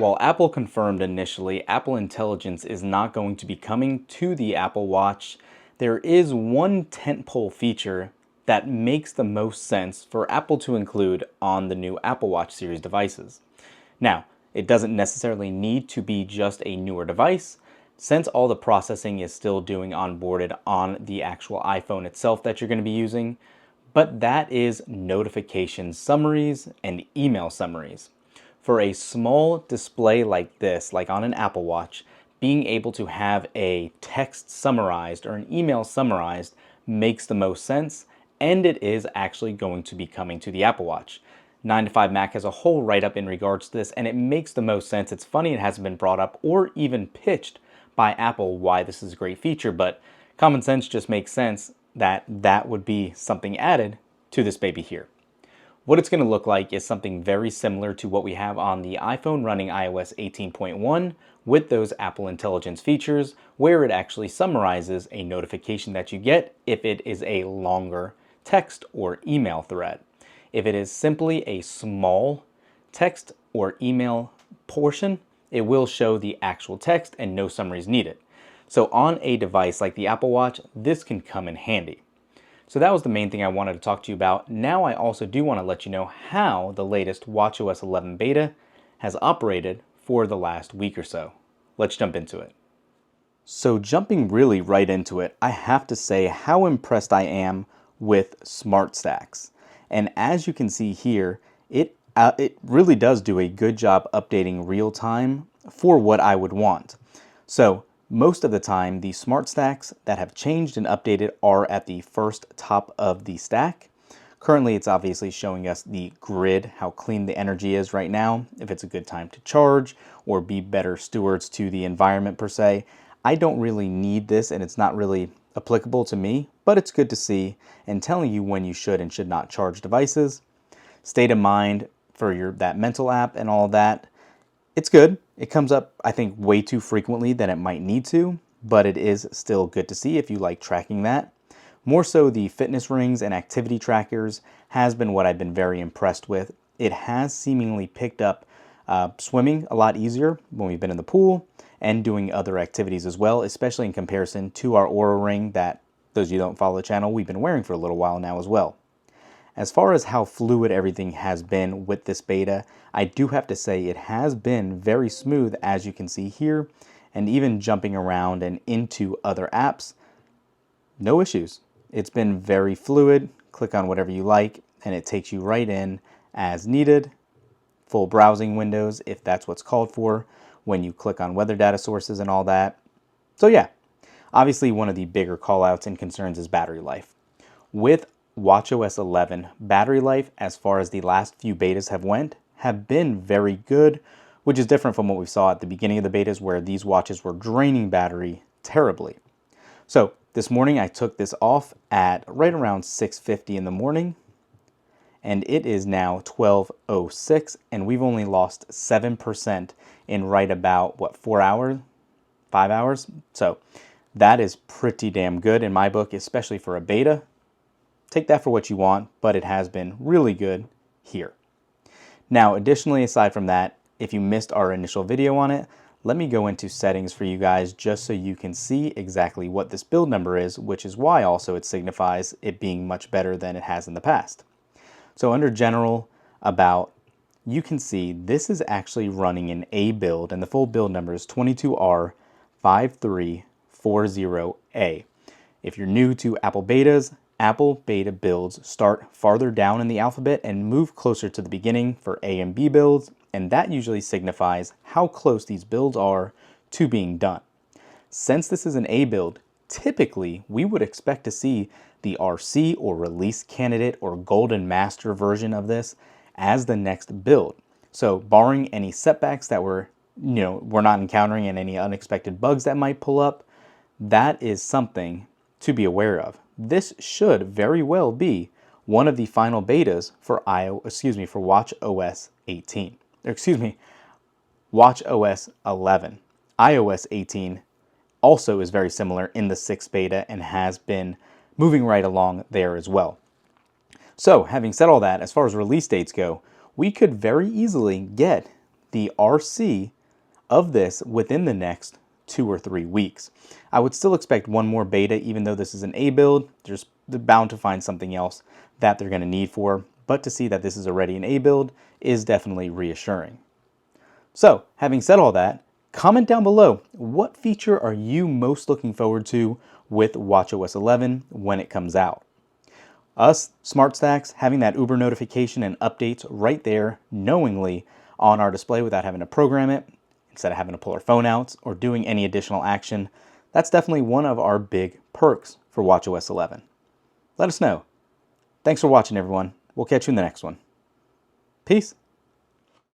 While Apple confirmed initially Apple Intelligence is not going to be coming to the Apple Watch, there is one tentpole feature that makes the most sense for Apple to include on the new Apple Watch series devices. Now, it doesn't necessarily need to be just a newer device, since all the processing is still doing onboarded on the actual iPhone itself that you're going to be using, but that is notification summaries and email summaries. For a small display like this, like on an Apple Watch, being able to have a text summarized or an email summarized makes the most sense, and it is actually going to be coming to the Apple Watch. 9 to 5 Mac has a whole write-up in regards to this, and it makes the most sense. It's funny it hasn't been brought up or even pitched by Apple why this is a great feature, but common sense just makes sense that that would be something added to this baby here. What it's going to look like is something very similar to what we have on the iPhone running iOS 18.1 with those Apple Intelligence features, where it actually summarizes a notification that you get if it is a longer text or email thread. If it is simply a small text or email portion, it will show the actual text and no summaries needed. So on a device like the Apple Watch, this can come in handy. So that was the main thing I wanted to talk to you about. Now I also do want to let you know how the latest watchOS 11 beta has operated for the last week or so. Let's jump into it. So jumping really right into it, I have to say how impressed I am with Smart Stacks. And as you can see here, it really does do a good job updating real time for what I would want. So most of the time, the Smart Stacks that have changed and updated are at the first top of the stack. Currently, it's obviously showing us the grid, how clean the energy is right now, if it's a good time to charge or be better stewards to the environment per se. I don't really need this, and it's not really applicable to me, but it's good to see and telling you when you should and should not charge devices. State of mind for that mental app and all that. It's good. It comes up, I think, way too frequently than it might need to, but it is still good to see if you like tracking that. More so, the fitness rings and activity trackers has been what I've been very impressed with. It has seemingly picked up swimming a lot easier when we've been in the pool and doing other activities as well, especially in comparison to our Aura ring that, those of you who don't follow the channel, we've been wearing for a little while now as well. As far as how fluid everything has been with this beta, I do have to say it has been very smooth, as you can see here, and even jumping around and into other apps, no issues. It's been very fluid. Click on whatever you like, and it takes you right in as needed. Full browsing windows, if that's what's called for, when you click on weather data sources and all that. So yeah, obviously one of the bigger callouts and concerns is battery life. With watchOS 11, battery life, as far as the last few betas have been very good, which is different from what we saw at the beginning of the betas where these watches were draining battery terribly. So this morning I took this off at right around 6:50 in the morning, and it is now 12:06, and we've only lost 7% in right about, what, 4 hours? 5 hours? So that is pretty damn good in my book, especially for a beta. Take that for what you want, but it has been really good here. Now, additionally, aside from that, if you missed our initial video on it, let me go into settings for you guys just so you can see exactly what this build number is, which is why also it signifies it being much better than it has in the past. So under general, about, you can see this is actually running an A build, and the full build number is 22R5340A. If you're new to Apple betas, Apple beta builds start farther down in the alphabet and move closer to the beginning for A and B builds, and that usually signifies how close these builds are to being done. Since this is an A build, typically we would expect to see the RC or release candidate or golden master version of this as the next build. So barring any setbacks that we're not encountering and any unexpected bugs that might pull up, that is something to be aware of. This should very well be one of the final betas for watchOS 18. watchOS 11. iOS 18 also is very similar in the 6th beta and has been moving right along there as well. So having said all that, as far as release dates go, we could very easily get the RC of this within the next 2 or 3 weeks. I would still expect one more beta, even though this is an A build. They're bound to find something else that they're going to need for, but to see that this is already an A build is definitely reassuring. So, having said all that, comment down below, what feature are you most looking forward to with watchOS 11 when it comes out? Us, Smart Stacks, having that Uber notification and updates right there knowingly on our display without having to program it, instead of having to pull our phone out or doing any additional action, that's definitely one of our big perks for watchOS 11. Let us know. Thanks for watching, everyone. We'll catch you in the next one. Peace.